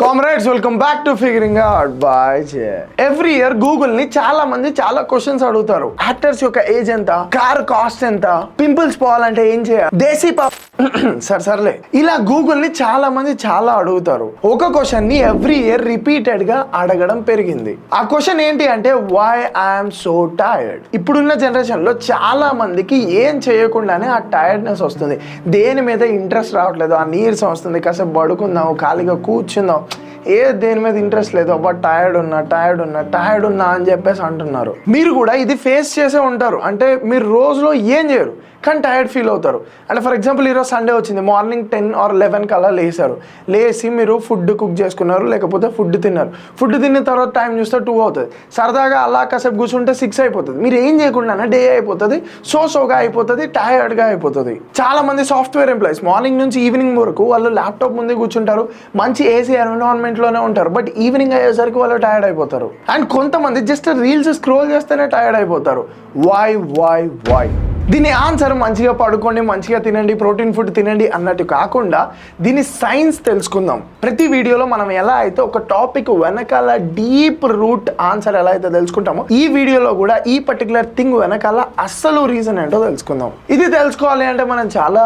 Comrades welcome back to figuring out by J. Every year Google ని చాలా మంది చాలా క్వశ్చన్స్ అడుగుతారు. యాక్టర్స్ యొక్క ఏజ్ ఎంత, కార్ కాస్ట్ ఎంత, పింపుల్స్ పోవాలంటే ఏం చేయాలి, దేశీ సర్లే ఇలా గూగుల్ ని చాలా మంది చాలా అడుగుతారు. ఒక క్వశ్చన్ ని ఎవ్రీ ఇయర్ రిపీటెడ్ గా అడగడం పెరిగింది. ఆ క్వశ్చన్ ఏంటి అంటే వై ఐఎమ్ సో టైర్డ్. ఇప్పుడున్న జనరేషన్ లో చాలా మందికి ఏం చేయకుండానే ఆ టైర్డ్నెస్ వస్తుంది, దేని మీద ఇంట్రెస్ట్ రావట్లేదు, ఆ నీరసం వస్తుంది, కాసేపు పడుకుందాం, ఖాళీగా కూర్చుందాం, దేని మీద ఇంట్రెస్ట్ లేదు, అబ్బా టైర్డ్ ఉన్నా అని చెప్పేసి అంటున్నారు. మీరు కూడా ఇది ఫేస్ చేసే ఉంటారు. అంటే మీరు రోజులో ఏం చేయరు కానీ టైర్డ్ ఫీల్ అవుతారు. అంటే ఫర్ ఎగ్జాంపుల్ ఈరోజు సండే వచ్చింది, మార్నింగ్ 10 or 11 కల్లా లేచి మీరు ఫుడ్ కుక్ చేసుకున్నారు, లేకపోతే ఫుడ్ తిన్నారు. ఫుడ్ తిన్న తర్వాత టైం చూస్తే 2 అవుతుంది. సరదాగా అలా కాసేపు కూర్చుంటే 6 అయిపోతుంది. మీరు ఏం చేయకుండా డే అయిపోతుంది, సోగా అయిపోతుంది, టైర్డ్గా అయిపోతుంది. చాలా మంది సాఫ్ట్వేర్ ఎంప్లాయీస్ మార్నింగ్ నుంచి ఈవినింగ్ వరకు వాళ్ళు ల్యాప్టాప్ ముందే కూర్చుంటారు, మంచి ఏసీ ఎన్విరాన్మెంట్లోనే ఉంటారు, బట్ ఈవినింగ్ అయ్యేసరికి వాళ్ళు టైర్డ్ అయిపోతారు. అండ్ కొంతమంది జస్ట్ రీల్స్ స్క్రోల్ చేస్తేనే టైర్డ్ అయిపోతారు. వై దీని ఆన్సర్ మంచిగా పడుకోండి, మంచిగా తినండి, ప్రోటీన్ ఫుడ్ తినండి అన్నట్టు కాకుండా దీని సైన్స్ తెలుసుకుందాం. ప్రతి వీడియోలో మనం ఎలా అయితే ఒక టాపిక్ వెనకాల డీప్ రూట్ ఆన్సర్ ఎలా అయితే తెలుసుకుంటామో, ఈ వీడియోలో కూడా ఈ పర్టికులర్ థింగ్ వెనకాల అస్సలు రీజన్ ఏంటో తెలుసుకుందాం. ఇది తెలుసుకోవాలి అంటే మనం చాలా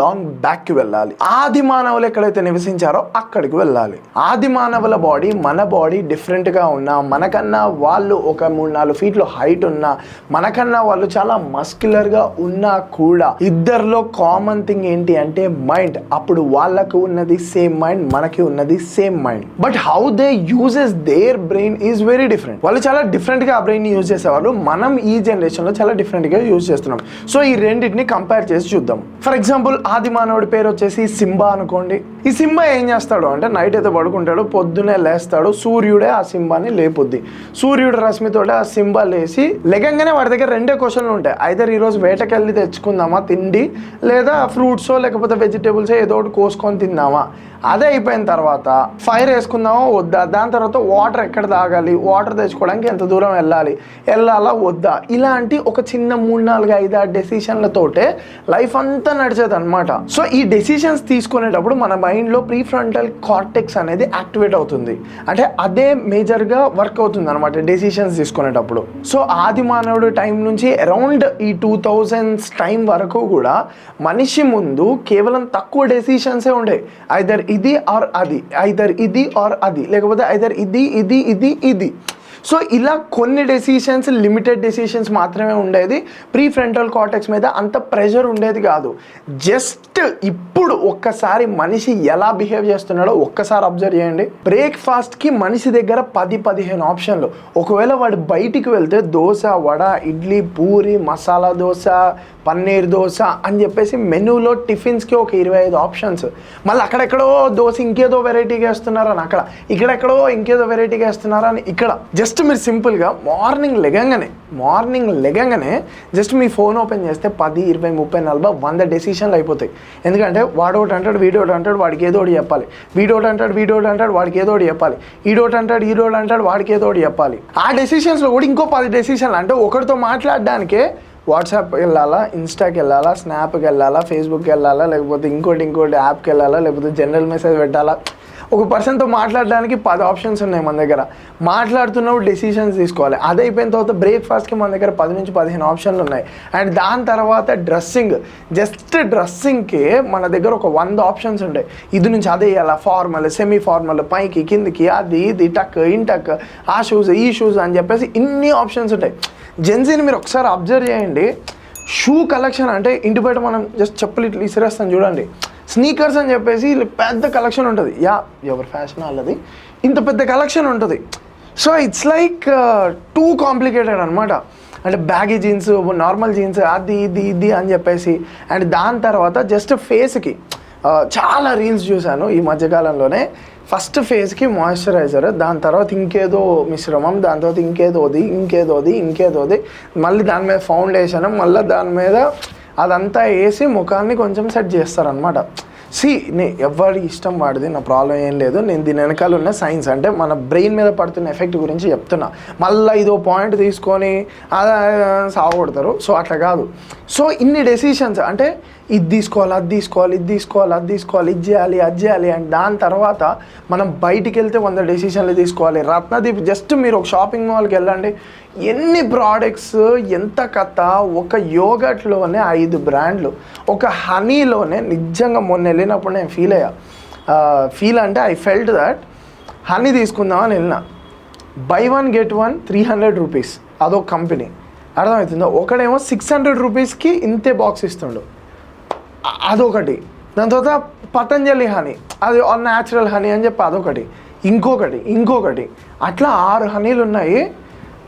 లాంగ్ బ్యాక్ కి వెళ్ళాలి. ఆది మానవులు ఎక్కడైతే నివసించారో అక్కడికి వెళ్ళాలి. ఆది మానవుల బాడీ మన బాడీ డిఫరెంట్ గా ఉన్నా, మనకన్నా వాళ్ళు ఒక 3-4 ఫీట్లు హైట్ ఉన్నా, మనకన్నా వాళ్ళు చాలా మస్క్యులర్ గా ఉన్నా కూడా ఇద్దరిలో కామన్ థింగ్ ఏంటి అంటే మైండ్. అప్పుడు వాళ్ళకు ఉన్నది సేమ్ మైండ్, మనకి ఉన్నది same mind, but how they uses there brain is very different. వాళ్ళు చాలా డిఫరెంట్ గా ఆ బ్రెయిన్ యూజ్ చేసేవాళ్ళు, మనం ఈ జనరేషన్ లో చాలా డిఫరెంట్ గా యూజ్ చేస్తున్నాం. సో ఈ రెండింటిని కంపేర్ చేసి చూద్దాం. ఫర్ ఎగ్జాంపుల్ ఆది మానవుడి పేరు వచ్చేసి సింబా అనుకోండి. ఈ సింబా ఏం చేస్తాడు అంటే నైట్ అయితే పడుకుంటాడు, పొద్దునే లేస్తాడు, సూర్యుడే ఆ సింబాని లేపుద్ది. సూర్యుడు రశ్మితోటే ఆ సింబా లేచి లెగంగానే వాడి దగ్గర 2 క్వశ్చన్లు ఉంటాయి. ఐదర్ ఈరోజు వేటకెళ్ళి తెచ్చుకుందామా తిండి, లేదా ఫ్రూట్సో లేకపోతే వెజిటేబుల్స్ ఏదో ఒకటి కోసుకొని తిందామా. అదే అయిపోయిన తర్వాత ఫైర్ వేసుకుందామా వద్దా, దాని తర్వాత వాటర్ ఎక్కడ తాగాలి, వాటర్ తెచ్చుకోవడానికి ఎంత దూరం వెళ్ళాలా వద్దా, ఇలాంటి ఒక చిన్న 3-4-5 డెసిషన్లతోటే లైఫ్ అంతా నడిచేది అనమాట. సో ఈ డెసిషన్స్ తీసుకునేటప్పుడు మన మైండ్లో ప్రీఫ్రంటల్ కార్టెక్స్ అనేది యాక్టివేట్ అవుతుంది. అంటే అదే మేజర్గా వర్క్ అవుతుంది అనమాట డెసిషన్స్ తీసుకునేటప్పుడు. సో ఆది మానవుడు టైం నుంచి అరౌండ్ ఈ 2000s టైం వరకు కూడా మనిషి ముందు కేవలం తక్కువ డెసిషన్సే ఉండే. ఐదర్ ఇది ఆర్ అది, లేకపోతే ఐదర్ ఇది. సో ఇలా కొన్ని డెసిషన్స్, లిమిటెడ్ డెసిషన్స్ మాత్రమే ఉండేది. ప్రీఫ్రంటల్ కార్టెక్స్ మీద అంత ప్రెషర్ ఉండేది కాదు. జస్ట్ ఇప్పుడు ఒక్కసారి మనిషి ఎలా బిహేవ్ చేస్తున్నాడో ఒక్కసారి అబ్జర్వ్ చేయండి. బ్రేక్ఫాస్ట్కి మనిషి దగ్గర 10-15 ఆప్షన్లు. ఒకవేళ వాడు బయటికి వెళ్తే దోశ, వడ, ఇడ్లీ, పూరి, మసాలా దోశ, పన్నీర్ దోశ అని చెప్పేసి మెనూలో టిఫిన్స్కి ఒక 25 ఆప్షన్స్. మళ్ళీ అక్కడెక్కడో దోశ ఇంకేదో వెరైటీగా వేస్తున్నారని అక్కడ, ఇక్కడెక్కడో ఇంకేదో వెరైటీగా వేస్తున్నారని ఇక్కడ. జస్ట్ మీరు సింపుల్గా మార్నింగ్ లెగంగానే జస్ట్ మీ ఫోన్ ఓపెన్ చేస్తే 10, 20, 30, 40, 100 డెసిషన్లు అయిపోతాయి. ఎందుకంటే వాడోటి అంటాడు, వీడోటి అంటాడు, వాడికి ఏదో ఒకటి చెప్పాలి, వీడోటి అంటాడు, వాడికి ఏదో ఒకటి చెప్పాలి, ఈడోటి అంటాడు, వాడికి ఏదో ఒకటి చెప్పాలి. ఆ డెసిషన్స్లో కూడా ఇంకో 10 డెసిషన్లు. అంటే ఒకరితో మాట్లాడడానికే వాట్సాప్కి వెళ్ళాలా, ఇన్స్టాకి వెళ్ళాలా, స్నాప్కి వెళ్ళాలా, ఫేస్బుక్కి వెళ్ళాలా, లేకపోతే ఇంకోటి యాప్కి వెళ్ళాలా, లేకపోతే జనరల్ మెసేజ్ పెట్టాలా. ఒక పర్సన్తో మాట్లాడడానికి 10 ఆప్షన్స్ ఉన్నాయి మన దగ్గర. మాట్లాడుతున్నప్పుడు డెసిషన్స్ తీసుకోవాలి. అది అయిపోయిన తర్వాత బ్రేక్ఫాస్ట్కి మన దగ్గర 10-15 ఆప్షన్లు ఉన్నాయి. అండ్ దాని తర్వాత జస్ట్ డ్రెస్సింగ్కి మన దగ్గర ఒక 100 ఆప్షన్స్ ఉంటాయి. ఇది నుంచి అదే వేయాలా, ఫార్మల్, సెమీ ఫార్మల్, పైకి కిందికి, అది ఇది, టక్ ఇంటక్, ఆ షూస్ ఈ షూస్ అని చెప్పేసి ఇన్ని ఆప్షన్స్ ఉంటాయి. జెన్సీని మీరు ఒకసారి అబ్జర్వ్ చేయండి. షూ కలెక్షన్ అంటే ఇంటి బయట మనం జస్ట్ చెప్పులు ఇట్లా ఇసిరేస్తాం చూడండి, స్నీకర్స్ అని చెప్పేసి పెద్ద కలెక్షన్ ఉంటుంది. ఎవరి ఫ్యాషన్ వాళ్ళది, ఇంత పెద్ద కలెక్షన్ ఉంటుంది. So it's like too complicated అనమాట. అంటే బ్యాగీ జీన్స్, నార్మల్ జీన్స్, అది ఇది అని చెప్పేసి. అండ్ దాని తర్వాత జస్ట్ ఫేస్కి చాలా రీల్స్ చూశాను ఈ మధ్యకాలంలోనే. ఫస్ట్ ఫేస్కి మాయిశ్చరైజర్, దాని తర్వాత ఇంకేదో మిశ్రమం, దాని తర్వాత ఇంకేదోది, మళ్ళీ దాని మీద ఫౌండేషన్, మళ్ళీ దాని మీద అదంతా వేసి ముఖాన్ని కొంచెం సెట్ చేస్తారనమాట. ఎవరి ఇష్టం వాడిది, నా ప్రాబ్లం ఏం లేదు. నేను దీని వెనకాల ఉన్న సైన్స్ అంటే మన బ్రెయిన్ మీద పడుతున్న ఎఫెక్ట్ గురించి చెప్తున్నా. మళ్ళీ ఇదో పాయింట్ తీసుకొని అలా సాగొడతారు. సో అట్లా కాదు. సో ఇన్ని డెసిషన్స్ అంటే ఇది తీసుకోవాలి, అది తీసుకోవాలి, ఇది తీసుకోవాలి, అది తీసుకోవాలి, ఇది చేయాలి, అది చేయాలి అండ్ దాని తర్వాత మనం బయటికి వెళ్తే 100 డెసిషన్లు తీసుకోవాలి. రత్నదీప్ జస్ట్ మీరు ఒక షాపింగ్ మాల్కి వెళ్ళండి, ఎన్ని ప్రోడక్ట్స్, ఎంత కథ. ఒక యోగట్లోనే 5 బ్రాండ్లు, ఒక హనీలోనే నిజంగా మొన్న వెళ్ళినప్పుడు నేను ఫీల్ అంటే ఐ ఫెల్ట్ దట్ హనీ తీసుకుందామని వెళ్ళిన, బై 1 get 1 300 రూపీస్, అదొక కంపెనీ. అర్థమవుతుందో? ఒకడేమో 600 రూపీస్కి ఇంతే బాక్స్ ఇస్తుండు, అదొకటి. దాని తర్వాత పతంజలి హనీ, అది న్యాచురల్ హనీ అని చెప్పి అదొకటి, ఇంకొకటి అట్లా 6 హనీలు ఉన్నాయి.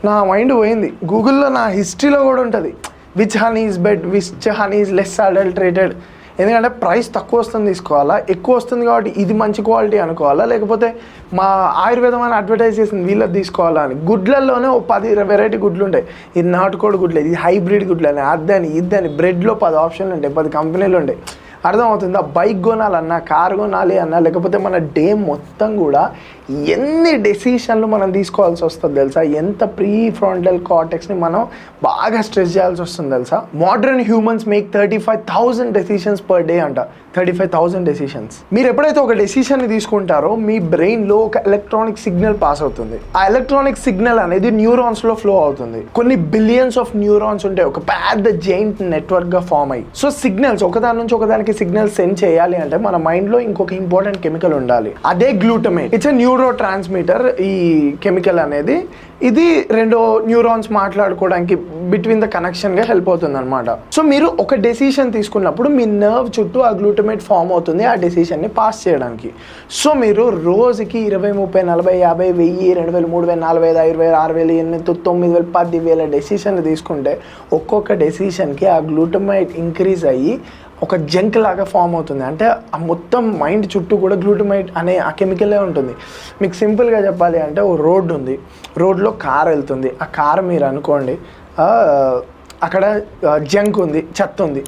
నా మైండ్ పోయింది. గూగుల్లో నా హిస్టరీలో కూడా ఉంటుంది which honey is bed, which honey is less adulterated. ఎందుకంటే ప్రైస్ తక్కువ వస్తుంది తీసుకోవాలా, ఎక్కువ వస్తుంది కాబట్టి ఇది మంచి క్వాలిటీ అనుకోవాలా, లేకపోతే మా ఆయుర్వేదం అని అడ్వర్టైజ్ చేసింది వీళ్ళది తీసుకోవాలా అని. గుడ్లలోనే 10 వెరైటీ గుడ్లు ఉంటాయి. ఇది నాటుకోడి గుడ్లు, ఇది హైబ్రిడ్ గుడ్లు అని, అద్దని ఇద్దని, బ్రెడ్లో 10 ఆప్షన్లు ఉంటాయి, 10 కంపెనీలు ఉంటాయి. అర్థమవుతుందా? బైక్ కొనాలన్నా, కార్ కొనాలి అన్నా, లేకపోతే మన డే మొత్తం కూడా ఎన్ని డెసిషన్లు మనం తీసుకోవాల్సి వస్తుంది తెలుసా? ఎంత ప్రీ ఫ్రంటల్ కార్టెక్స్ని మనం బాగా స్ట్రెస్ చేయాల్సి వస్తుంది తెలుసా? Modern humans make 35,000 decisions per day అంట. 35,000 డెసిషన్స్. మీరు ఎప్పుడైతే ఒక డెసిషన్ని తీసుకుంటారో మీ బ్రెయిన్లో ఒక ఎలక్ట్రానిక్ సిగ్నల్ పాస్ అవుతుంది. ఆ ఎలక్ట్రానిక్ సిగ్నల్ అనేది న్యూరాన్స్లో ఫ్లో అవుతుంది. కొన్ని బిలియన్స్ ఆఫ్ న్యూరాన్స్ ఉంటాయి, ఒక పెద్ద జైంట్ నెట్వర్క్గా ఫామ్ అయ్యి. సో సిగ్నల్స్ ఒకదాని నుంచి ఒకదానికి సిగ్నల్ సెండ్ చేయాలి అంటే మన మైండ్లో ఇంకొక ఇంపార్టెంట్ కెమికల్ ఉండాలి, అదే glutamate. It's a neuro transmitter. ఈ కెమికల్ అనేది ఇది 2 న్యూరాన్స్ మాట్లాడుకోవడానికి బిట్వీన్ ద కనెక్షన్గా హెల్ప్ అవుతుంది అనమాట. సో మీరు ఒక డెసిషన్ తీసుకున్నప్పుడు మీ నర్వ్ చుట్టూ ఆ గ్లూటమేట్ ఫామ్ అవుతుంది ఆ డెసిషన్ని పాస్ చేయడానికి. సో మీరు రోజుకి 20, 30, 40, 50, 1000, 2000, 3000, 4000, 5000, 6000, 9000, 10,000 డెసిషన్లు తీసుకుంటే ఒక్కొక్క డెసిషన్కి ఆ గ్లూటమేట్ ఇంక్రీజ్ అయ్యి ఒక జంక్ లాగా ఫామ్ అవుతుంది. అంటే ఆ మొత్తం మైండ్ చుట్టూ కూడా గ్లూటమైట్ అనే ఆ కెమికలే ఉంటుంది. మీకు సింపుల్గా చెప్పాలి అంటే ఓ రోడ్డు ఉంది, రోడ్లో కార్ వెళ్తుంది. ఆ కార్ మీరు అనుకోండి అక్కడ జంక్ ఉంది, చెత్త ఉంది.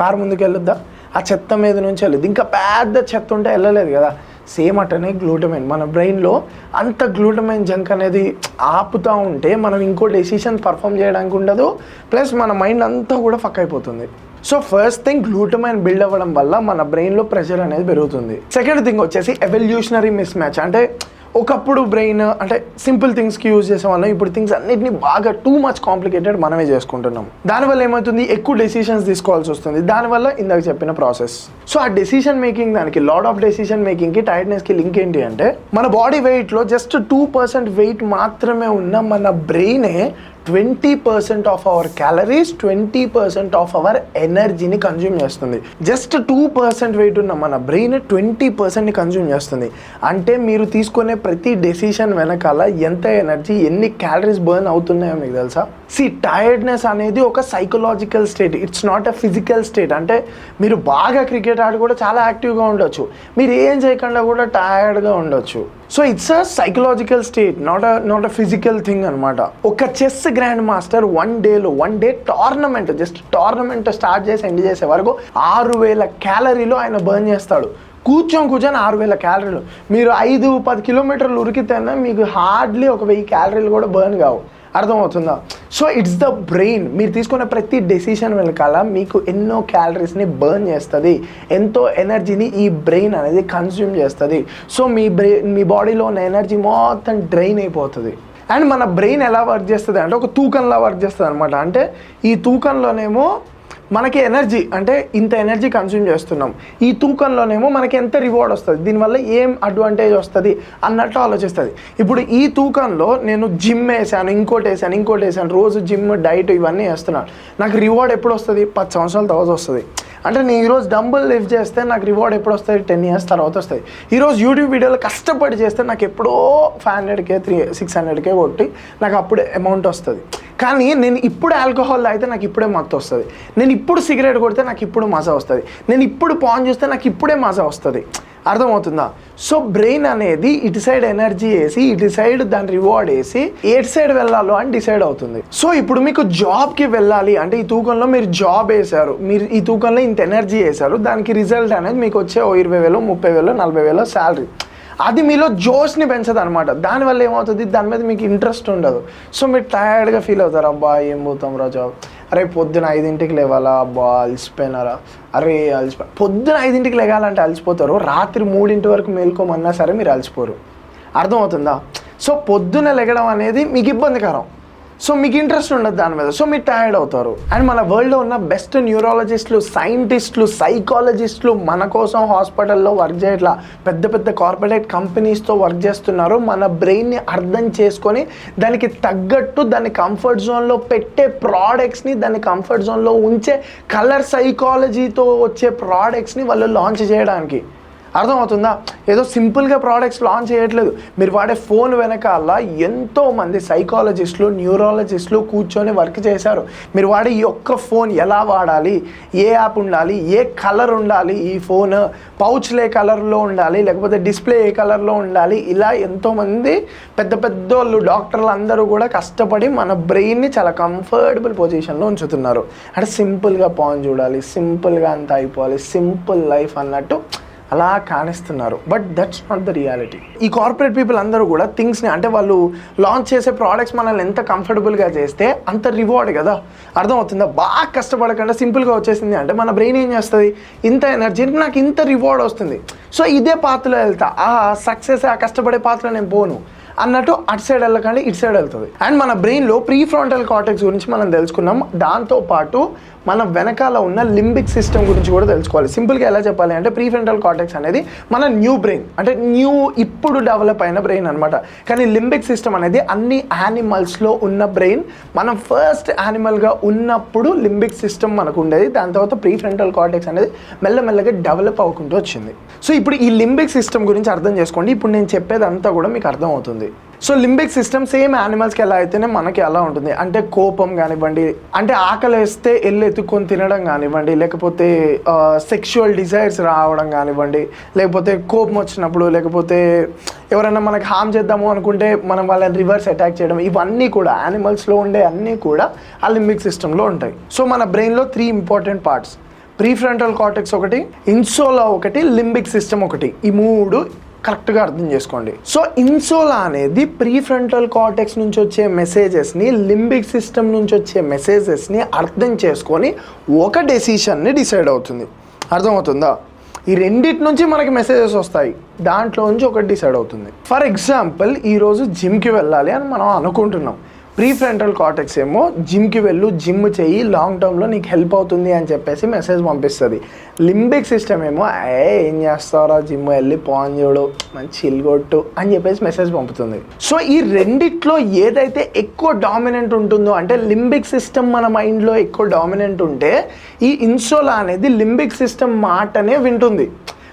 కారు ముందుకు వెళ్ళొద్దా? ఆ చెత్త మీద నుంచి వెళ్ళదు. ఇంకా పెద్ద చెత్త ఉంటే వెళ్ళలేదు కదా. సేమ్ అట్టనే గ్లూటమైన్ మన బ్రెయిన్లో అంత గ్లూటమైన్ జంక్ అనేది ఆపుతూ ఉంటే మనం ఇంకో డెసిషన్ పర్ఫామ్ చేయడానికి ఉండదు, ప్లస్ మన మైండ్ అంతా కూడా ఫక్ అయిపోతుంది. So first thing glutamine build అవ్వడం వల్ల మన బ్రెయిన్లో ప్రెషర్ అనేది పెరుగుతుంది. సెకండ్ థింగ్ వచ్చేసి ఎవల్యూషనరీ మిస్ మ్యాచ్. అంటే ఒకప్పుడు బ్రెయిన్ అంటే సింపుల్ థింగ్స్కి యూజ్ చేసేవాళ్ళం, ఇప్పుడు థింగ్స్ అన్నిటిని బాగా టూ మచ్ కాంప్లికేటెడ్ మనమే చేసుకుంటున్నాం. దానివల్ల ఏమవుతుంది, ఎక్కువ డెసిషన్స్ తీసుకోవాల్సి వస్తుంది. దానివల్ల ఇందాక చెప్పిన ప్రాసెస్. సో ఆ డెసిషన్ మేకింగ్ దానికి లాట్ ఆఫ్ డెసిషన్ మేకింగ్కి టైర్డ్నెస్కి లింక్ ఏంటి అంటే మన బాడీ వెయిట్లో జస్ట్ 2% వెయిట్ మాత్రమే ఉన్న మన బ్రెయినే 20% of our calories, 20% of our ఎనర్జీని కన్జ్యూమ్ చేస్తుంది. జస్ట్ 2% వెయిట్ ఉన్న మన బ్రెయిన్ 20%ని కన్జ్యూమ్ చేస్తుంది. అంటే మీరు తీసుకునే ప్రతి డెసిషన్ వెనకాల ఎంత ఎనర్జీ, ఎన్ని క్యాలరీస్ బర్న్ అవుతున్నాయో మీకు తెలుసా? టైర్డ్నెస్ అనేది ఒక psychological state, it's not a physical state. అంటే మీరు బాగా క్రికెట్ ఆడి కూడా చాలా యాక్టివ్గా ఉండొచ్చు, మీరు ఏం చేయకుండా కూడా టైర్డ్గా ఉండొచ్చు. So it's a psychological state, not a physical thing అనమాట. ఒక chess grand master one day tournament, just tournament start చేసి ఎండ్ చేసే వరకు 6000 క్యాలరీలు ఆయన బర్న్ చేస్తాడు. కూర్చొని 6000 క్యాలరీలు. మీరు 5-10 కిలోమీటర్లు ఉరికితేనే మీకు హార్డ్లీ ఒక 1000 క్యాలరీలు కూడా బర్న్ కావు. అర్థమవుతుందా? So it's the brain. మీరు తీసుకునే ప్రతి డెసిషన్ వెనకాల మీకు ఎన్నో క్యాలరీస్ని బర్న్ చేస్తుంది, ఎంతో ఎనర్జీని ఈ బ్రెయిన్ అనేది కన్స్యూమ్ చేస్తుంది. సో మీ బాడీలో ఉన్న ఎనర్జీ మొత్తం డ్రైన్ అయిపోతుంది. అండ్ మన బ్రెయిన్ ఎలా వర్క్ చేస్తుంది అంటే ఒక తూకంలా వర్క్ చేస్తుంది అనమాట. అంటే ఈ తూకంలోనేమో మనకి ఎనర్జీ అంటే ఇంత ఎనర్జీ కన్స్యూమ్ చేస్తున్నాం, ఈ తూకంలోనేమో మనకి ఎంత రివార్డ్ వస్తుంది, దీనివల్ల ఏం అడ్వాంటేజ్ వస్తుంది అన్నట్టు ఆలోచిస్తుంది. ఇప్పుడు ఈ తూకంలో నేను జిమ్ వేసాను, ఇంకోటి వేసాను, రోజు జిమ్, డైట్ ఇవన్నీ వేస్తున్నాను, నాకు రివార్డ్ ఎప్పుడు వస్తుంది? 10 సంవత్సరాల తర్వాత వస్తుంది. అంటే నేను ఈరోజు డంబుల్ లిఫ్ట్ చేస్తే నాకు రివార్డ్ ఎప్పుడు వస్తుంది? 10 years తర్వాత వస్తుంది. ఈరోజు యూట్యూబ్ వీడియోలు కష్టపడి చేస్తే నాకు ఎప్పుడో 500K 600K కొట్టి నాకు అప్పుడే అమౌంట్ వస్తుంది. కానీ నేను ఇప్పుడు ఆల్కహాల్ తాగితే నాకు ఇప్పుడే మత్తు వస్తుంది, నేను ఇప్పుడు సిగరెట్ కొడితే నాకు ఇప్పుడు మజా వస్తుంది, నేను ఇప్పుడు పాన్ చూస్తే నాకు ఇప్పుడే మజా వస్తుంది. అర్థమవుతుందా? సో బ్రెయిన్ అనేది ఇటు సైడ్ ఎనర్జీ వేసి ఇటు సైడ్ దాని రివార్డ్ వేసి ఎటు సైడ్ వెళ్ళాలో అని డిసైడ్ అవుతుంది. సో ఇప్పుడు మీకు జాబ్కి వెళ్ళాలి అంటే ఈ తూకంలో మీరు జాబ్ వేశారు, మీరు ఈ తూకంలో ఇంత ఎనర్జీ వేశారు, దానికి రిజల్ట్ అనేది మీకు వచ్చే 20,000, 30,000, 40,000 శాలరీ. అది మీలో జోష్ని పెంచదు అనమాట. దానివల్ల ఏమవుతుంది, దాని మీద మీకు ఇంట్రెస్ట్ ఉండదు. సో మీరు టైర్డ్గా ఫీల్ అవుతారు, అబ్బా ఏం పోతాం రా జాబ్, అరే పొద్దున 5ంటికి లేవాలా, అబ్బా అలసిపోయినారా, అరే పొద్దున 5ంటికి లేగాలంటే అలసిపోతారు, రాత్రి 3 వరకు మేల్కోమన్నా సరే మీరు అలసిపోరు. అర్థమవుతుందా? సో పొద్దున లెగడం అనేది మీకు ఇబ్బందికరం, సో మీకు ఇంట్రెస్ట్ ఉండదు దాని మీద, సో మీరు టైర్డ్ అవుతారు. అండ్ మన వరల్డ్లో ఉన్న బెస్ట్ న్యూరాలజిస్టులు, సైంటిస్టులు, సైకాలజిస్టులు మన కోసం హాస్పిటల్లో వర్క్ చేయట్లా, పెద్ద పెద్ద కార్పొరేట్ కంపెనీస్తో వర్క్ చేస్తున్నారు. మన బ్రెయిన్ని అర్థం చేసుకొని దానికి తగ్గట్టు దాన్ని కంఫర్ట్ జోన్లో పెట్టే ప్రోడక్ట్స్ని, దాన్ని కంఫర్ట్ జోన్లో ఉంచే కలర్ సైకాలజీతో వచ్చే ప్రోడక్ట్స్ని వాళ్ళు లాంచ్ చేయడానికి. అర్థమవుతుందా? ఏదో సింపుల్గా ప్రోడక్ట్స్ లాంచ్ చేయట్లేదు. మీరు వాడే ఫోన్ వెనకాల ఎంతోమంది సైకాలజిస్టులు, న్యూరాలజిస్టులు కూర్చొని వర్క్ చేశారు. మీరు వాడే ఈ ఒక్క ఫోన్ ఎలా వాడాలి, ఏ యాప్ ఉండాలి, ఏ కలర్ ఉండాలి, ఈ ఫోన్ పౌచ్లే కలర్లో ఉండాలి, లేకపోతే డిస్ప్లే ఏ కలర్లో ఉండాలి, ఇలా ఎంతోమంది పెద్ద పెద్ద వాళ్ళు, డాక్టర్లు అందరూ కూడా కష్టపడి మన బ్రెయిన్ని చాలా కంఫర్టబుల్ పొజిషన్లో ఉంచుతున్నారు. అంటే సింపుల్గా పాన్ చూడాలి, సింపుల్గా అంతా అయిపోవాలి, సింపుల్ లైఫ్ అన్నట్టు అలా కానిస్తున్నారు. But that's not the reality. ఈ కార్పొరేట్ పీపుల్ అందరూ కూడా థింగ్స్ని, అంటే వాళ్ళు లాంచ్ చేసే ప్రోడక్ట్స్ మనల్ని ఎంత కంఫర్టబుల్గా చేస్తే అంత రివార్డ్ కదా. అర్థమవుతుందా? బాగా కష్టపడకుండా సింపుల్గా వచ్చేసింది అంటే మన బ్రెయిన్ ఏం చేస్తుంది, ఇంత ఎనర్జీకి నాకు ఇంత రివార్డ్ వస్తుంది, సో ఇదే పాత్రలో వెళ్తా, ఆ సక్సెస్ ఆ కష్టపడే పాత్రలో నేను పోను అన్నట్టు అటు సైడ్ వెళ్ళకండి ఇటు సైడ్ వెళ్తుంది. అండ్ మన బ్రెయిన్లో ప్రీఫ్రంటల్ కార్టెక్స్ గురించి మనం తెలుసుకున్నాం. దాంతోపాటు మన వెనకాల ఉన్న లింబిక్ సిస్టమ్ గురించి కూడా తెలుసుకోవాలి. సింపుల్గా ఎలా చెప్పాలి అంటే ప్రీఫ్రంటల్ కార్టెక్స్ అనేది మన న్యూ బ్రెయిన్, అంటే ఇప్పుడు డెవలప్ అయిన బ్రెయిన్ అనమాట. కానీ లింబిక్ సిస్టమ్ అనేది అన్ని యానిమల్స్లో ఉన్న బ్రెయిన్. మనం ఫస్ట్ యానిమల్గా ఉన్నప్పుడు లింబిక్ సిస్టమ్ మనకు ఉండేది, దాని తర్వాత ప్రీఫ్రంటల్ కార్టెక్స్ అనేది మెల్లమెల్లగా డెవలప్ అవ్వకుంటూ వచ్చింది. సో ఇప్పుడు ఈ లింబిక్ సిస్టమ్ గురించి అర్థం చేసుకోండి. ఇప్పుడు నేను చెప్పేదంతా కూడా మీకు అర్థం అవుతుంది. సో లింబిక్ సిస్టమ్ సేమ్ యానిమల్స్కి ఎలా అయితేనే మనకి ఎలా ఉంటుంది అంటే కోపం కానివ్వండి, అంటే ఆకలి వేస్తే ఎల్లు ఎత్తుక్కొని తినడం కానివ్వండి, లేకపోతే సెక్షువల్ డిజైర్స్ రావడం కానివ్వండి, లేకపోతే కోపం వచ్చినప్పుడు, లేకపోతే ఎవరైనా మనకి హామ్ చేద్దాము అనుకుంటే మనం వాళ్ళని రివర్స్ అటాక్ చేయడం, ఇవన్నీ కూడా యానిమల్స్లో ఉండే అన్నీ కూడా ఆ లింబిక్ సిస్టంలో ఉంటాయి. సో మన బ్రెయిన్లో 3 ఇంపార్టెంట్ పార్ట్స్, ప్రీఫ్రంటల్ కార్టెక్స్ ఒకటి, ఇన్సోలా ఒకటి, లింబిక్ సిస్టమ్ ఒకటి. ఈ 3 కరెక్ట్గా అర్థం చేసుకోండి. సో ఇన్సోలా అనేది ప్రీఫ్రంటల్ కార్టెక్స్ నుంచి వచ్చే మెసేజెస్ని, లింబిక్ సిస్టమ్ నుంచి వచ్చే మెసేజెస్ని అర్థం చేసుకొని ఒక డెసిషన్ని డిసైడ్ అవుతుంది. అర్థమవుతుందా? ఈ రెండింటి నుంచి మనకి మెసేజెస్ వస్తాయి, దాంట్లో నుంచి ఒకటి డిసైడ్ అవుతుంది. ఫర్ ఎగ్జాంపుల్ ఈరోజు జిమ్కి వెళ్ళాలి అని మనం అనుకుంటున్నాం. ప్రీఫ్రంటల్ కార్టెక్స్ ఏమో జిమ్కి వెళ్ళు, జిమ్ చెయ్యి, లాంగ్ టర్మ్లో నీకు హెల్ప్ అవుతుంది అని చెప్పేసి మెసేజ్ పంపిస్తుంది. లింబిక్ సిస్టమ్ ఏమో ఏం చేస్తారా, జిమ్ వెళ్ళి పాన్ చూడు, మంచి చిల్గొట్టు అని చెప్పేసి మెసేజ్ పంపుతుంది. సో ఈ రెండిట్లో ఏదైతే ఎక్కువ డామినెంట్ ఉంటుందో, అంటే లింబిక్ సిస్టమ్ మన మైండ్లో ఎక్కువ డామినెంట్ ఉంటే ఈ ఇన్సోలా అనేది లింబిక్ సిస్టమ్ మాటనే వింటుంది.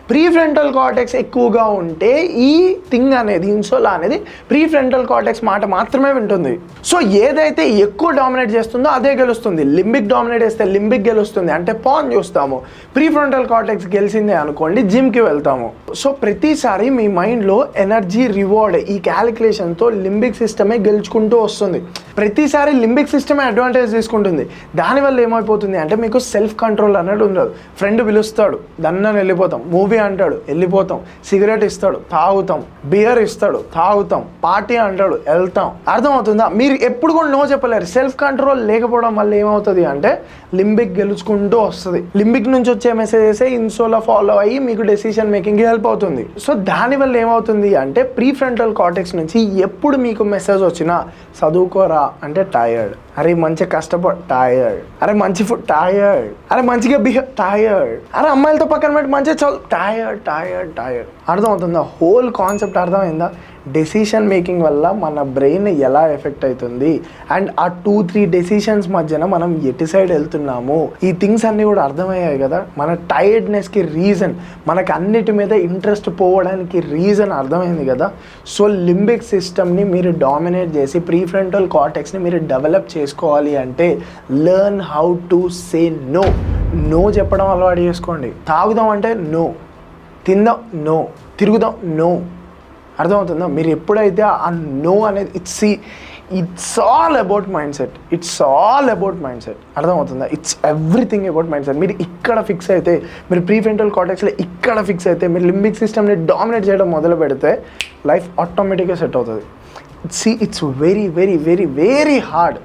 ప్రీఫ్రంటల్ కార్టెక్స్ ఎక్కువగా ఉంటే ఈ థింగ్ అనేది, ఇన్సోలా అనేది ప్రీఫ్రంటల్ కార్టెక్స్ మాట మాత్రమే వింటుంది. సో ఏదైతే ఎక్కువ డామినేట్ చేస్తుందో అదే గెలుస్తుంది. లింబిక్ డామినేట్ చేస్తే లింబిక్ గెలుస్తుంది, అంటే పాన్ చూస్తాము. ప్రీఫ్రంటల్ కార్టెక్స్ గెలిచిందే అనుకోండి, జిమ్కి వెళ్తాము. సో ప్రతిసారి మీ మైండ్లో ఎనర్జీ రివార్డ్ ఈ క్యాలిక్యులేషన్తో లింబిక్ సిస్టమే గెలుచుకుంటూ వస్తుంది. ప్రతిసారి లింబిక్ సిస్టమే అడ్వాంటేజ్ తీసుకుంటుంది. దానివల్ల ఏమైపోతుంది అంటే మీకు సెల్ఫ్ కంట్రోల్ అనేది ఉండదు. ఫ్రెండ్ పిలుస్తాడు, దన్న వెళ్ళిపోతాం, మూవీ అంటాడు వెళ్ళిపోతాం, సిగరెట్ ఇస్తాడు తాగుతాం, బియర్ ఇస్తాడు తాగుతాం, పార్టీ అంటాడు వెళ్తాం. అర్థమవుతుందా? మీరు ఎప్పుడు కూడా నో చెప్పలేరు. సెల్ఫ్ కంట్రోల్ లేకపోవడం వల్ల ఏమవుతుంది అంటే లింబిక్ గెలుచుకుంటూ వస్తుంది. లింబిక్ నుంచి వచ్చే మెసేజెస్ ఇన్సోలా ఫాలో అయ్యి మీకు డెసిషన్ మేకింగ్ హెల్ప్ అవుతుంది. సో దానివల్ల ఏమవుతుంది అంటే ప్రీఫ్రంటల్ కార్టెక్స్ నుంచి ఎప్పుడు మీకు మెసేజ్ వచ్చినా చదువుకోరా అంటే టైర్డ్, అరే మంచిగా కష్టపడి టైర్డ్, అరే మంచి ఫుడ్ టైర్డ్, అరే మంచిగా బిహేవ్ టైర్డ్, అరే అమ్మాయిలతో పక్కన పెట్టి మంచిగా చదువు టైర్డ్ టైర్డ్ టైర్డ్. అర్థమవుతుందా? హోల్ కాన్సెప్ట్ అర్థమైందా? డెసిషన్ మేకింగ్ వల్ల మన బ్రెయిన్ ఎలా ఎఫెక్ట్ అవుతుంది అండ్ ఆ 2-3 డెసిషన్స్ మధ్యన మనం ఎటు సైడ్ వెళ్తున్నాము, ఈ థింగ్స్ అన్నీ కూడా అర్థమయ్యాయి కదా. మన టైర్డ్నెస్కి రీజన్, మనకు అన్నిటి మీద ఇంట్రెస్ట్ పోవడానికి రీజన్ అర్థమైంది కదా. సో లింబిక్ సిస్టమ్ని మీరు డామినేట్ చేసి ప్రీఫ్రంటల్ కార్టెక్స్ని మీరు డెవలప్ చేసుకోవాలి అంటే learn how to say no. No చెప్పడం అలవాటు చేసుకోండి. తాగుదాం అంటే నో, తిందాం నో, తిరుగుదాం నో. అర్థమవుతుందా? మీరు ఎప్పుడైతే ఆ నో అనేది it's all about mindset. It's all about mindset. అర్థమవుతుందా? It's everything about mindset. మీరు ఇక్కడ ఫిక్స్ అయితే, మీరు ప్రీఫ్రంటల్ కార్టెక్స్లో ఇక్కడ ఫిక్స్ అయితే, మీరు లింబిక్ సిస్టమ్ని డామినేట్ చేయడం మొదలు పెడితే లైఫ్ ఆటోమేటిక్గా సెట్ అవుతుంది. It's very very very very hard.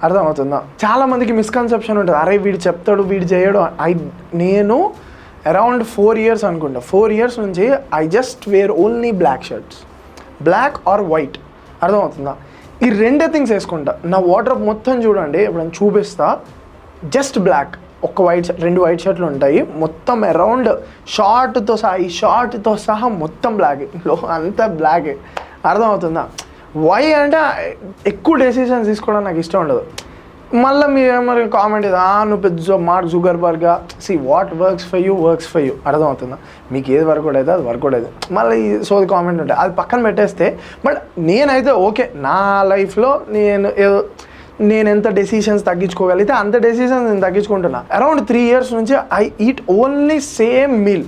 అర్థమవుతుందా? చాలామందికి మిస్కన్సెప్షన్ ఉంటుంది, అరే వీడు చెప్తాడు వీడు చేయడు. నేను అరౌండ్ 4 years అనుకుంటా, 4 years నుంచి I just wear only black shirts, black or white. అర్థమవుతుందా? ఈ రెండే థింగ్స్ వేసుకుంటా. నా వార్డ్రోబ్ మొత్తం చూడండి, ఇప్పుడు నేను చూపిస్తా. జస్ట్ బ్లాక్, ఒక వైట్ షర్ట్, 2 వైట్ షర్ట్లు ఉంటాయి, మొత్తం అరౌండ్ షార్ట్తో సహా, ఈ షార్ట్తో సహా మొత్తం బ్లాక్, అంతా బ్లాకే. అర్థమవుతుందా? వై అంటే ఎక్కువ డెసిషన్స్ తీసుకోవడం నాకు ఇష్టం ఉండదు. మళ్ళీ మీరు ఏమన్నా కామెంట్ నువ్వు పెద్ద మార్క్ జుగర్బర్గ్గా, వాట్ వర్క్స్ ఫర్ యూ. అర్థమవుతుందా? మీకు ఏది వర్కౌట్ అయితే అది వర్కౌట్ అవుతుంది. మళ్ళీ సోది కామెంట్ ఉంటాయి, అది పక్కన పెట్టేస్తే. బట్ నేనైతే ఓకే, నా లైఫ్లో నేను ఎంత డెసిషన్స్ తగ్గించుకోగలిగితే అంత డెసిషన్స్ నేను తగ్గించుకుంటున్నా. అరౌండ్ 3 years నుంచి I eat only same meal.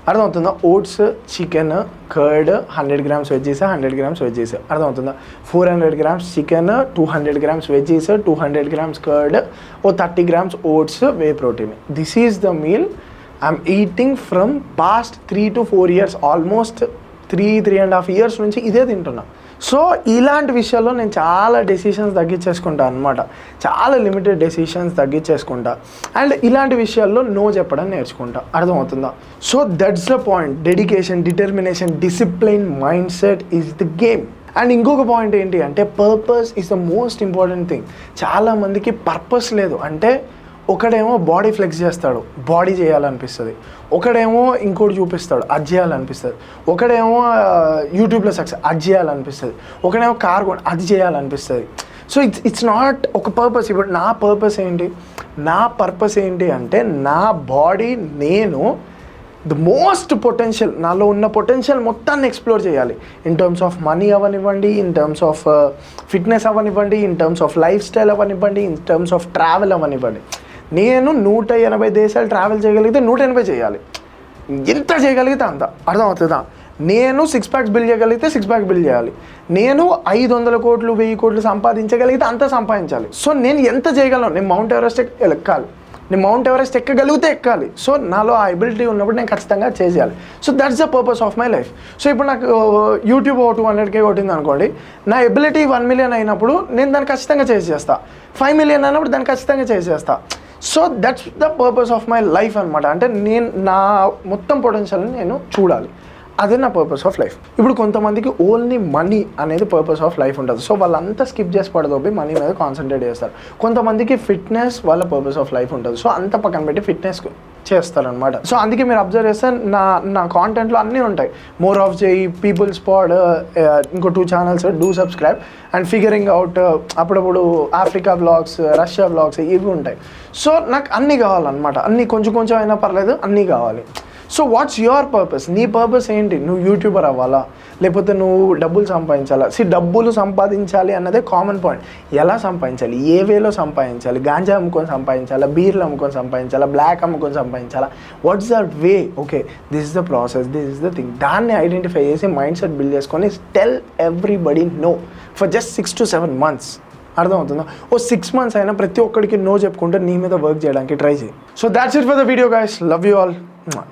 అర్థమవుతుందా? Oats, chicken, curd, 100 grams veggies, 100 grams veggies. అర్థమవుతుందా? 400 grams chicken, 200 grams veggies, 200 grams curd, 30 grams oats, whey protein. This is the meal I'm eating from past 3 to 4 years. Almost 3.5 years నుంచి ఇదే తింటున్నా. So ఇలాంటి విషయాల్లో నేను చాలా decisions తగ్గించేసుకుంటా అనమాట. చాలా లిమిటెడ్ డెసిషన్స్ తగ్గించేసుకుంటా. అండ్ ఇలాంటి విషయాల్లో నో చెప్పడం నేర్చుకుంటా. అర్థమవుతుందా? So that's the point. Dedication, determination, discipline, mind set is the game. And ఇంకొక పాయింట్ ఏంటి అంటే purpose is the most important thing. చాలామందికి పర్పస్ లేదు. అంటే ఒకడేమో బాడీ ఫ్లెక్స్ చేస్తాడు, బాడీ చేయాలనిపిస్తుంది. ఒకడేమో ఇంకోటి చూపిస్తాడు, అది చేయాలనిపిస్తుంది. ఒకడేమో యూట్యూబ్లో సక్సెస్, అది చేయాలనిపిస్తుంది. ఒకడేమో కార్ కొని, అది చేయాలనిపిస్తుంది. సో ఇట్స్ నాట్ ఒక పర్పస్. ఇప్పుడు నా పర్పస్ ఏంటి అంటే నా బాడీ, నేను ద మోస్ట్ పొటెన్షియల్, నాలో ఉన్న పొటెన్షియల్ మొత్తాన్ని ఎక్స్ప్లోర్ చేయాలి. ఇన్ టర్మ్స్ ఆఫ్ మనీ అవ్వనివ్వండి, ఇన్ టర్మ్స్ ఆఫ్ ఫిట్నెస్ అవ్వనివ్వండి, in terms of life style అవ్వనివ్వండి, ఇన్ టర్మ్స్ ఆఫ్ ట్రావెల్ అవ్వనివ్వండి. నేను 180 దేశాలు ట్రావెల్ చేయగలిగితే 180 చేయాలి. ఎంత చేయగలిగితే అంత. అర్థమవుతుందా? నేను 6 packs బిల్డ్ చేయగలిగితే 6 packs బిల్డ్ చేయాలి. నేను 500 కోట్లు 1000 కోట్లు సంపాదించగలిగితే అంత సంపాదించాలి. సో నేను ఎంత చేయగలను? నేను మౌంట్ ఎవరెస్ట్ ఎక్కాలి, నేను మౌంట్ ఎవరెస్ట్ ఎక్కగలిగితే ఎక్కాలి. సో నాలో ఆ ఎబిలిటీ ఉన్నప్పుడు నేను ఖచ్చితంగా చేయాలి. So that's the purpose of my life. So ఇప్పుడు నాకు యూట్యూబ్ 200K కొట్టింది అనుకోండి, నా ఎబిలిటీ 1 million అయినప్పుడు నేను దాన్ని ఖచ్చితంగా చేస్తా. 5 million అయినప్పుడు దాన్ని ఖచ్చితంగా చేస్తా. So that's the purpose of my life అనమాట. అంటే నేను నా మొత్తం పొటెన్షియల్ని నేను చూడాలి. అదే నా పర్పస్ ఆఫ్ లైఫ్. ఇప్పుడు కొంతమందికి ఓన్లీ మనీ అనేది పర్పస్ ఆఫ్ లైఫ్ ఉంటుంది. సో వాళ్ళంతా స్కిప్ చేసి పడదోపి మనీ మీద కాన్సన్ట్రేట్ చేస్తారు. కొంతమందికి ఫిట్నెస్ వాళ్ళ పర్పస్ ఆఫ్ లైఫ్ ఉంటుంది. సో అంత పక్కన పెట్టి ఫిట్నెస్ చేస్తారనమాట. సో అందుకే మీరు అబ్జర్వ్ చేస్తే నా కాంటెంట్లో అన్నీ ఉంటాయి. More of JEE, people spat, ఇంకో 2 channels, do subscribe. And figuring out, అప్పుడప్పుడు ఆఫ్రికా వ్లాగ్స్, రష్యా వ్లాగ్స్, ఇవి ఉంటాయి. సో నాకు అన్నీ కావాలన్నమాట. అన్నీ కొంచెం కొంచెం అయినా పర్లేదు, అన్నీ కావాలి. So what's your purpose? నీ పర్పస్ ఏంటి? నువ్వు యూట్యూబర్ అవ్వాలా, లేకపోతే నువ్వు డబ్బులు సంపాదించాలా? డబ్బులు సంపాదించాలి అన్నదే కామన్ పాయింట్. ఎలా సంపాదించాలి, ఏ వేలో సంపాదించాలి? గాంజా అమ్ముకొని సంపాదించాలా, బీర్లు అమ్ముకొని సంపాదించాలా, బ్లాక్ అమ్ముకొని సంపాదించాలా? What's the way? Okay, this is the process, this is the thing. దాన్ని ఐడెంటిఫై చేసి మైండ్ సెట్ బిల్డ్ చేసుకొని tell everybody no for just 6 to 7 months. అర్థమవుతుందా? 6 months అయినా ప్రతి ఒక్కడికి నో చెప్పుకుంటే నీ మీద వర్క్ చేయడానికి ట్రై చేయి. So that's it for the video guys. Love you all.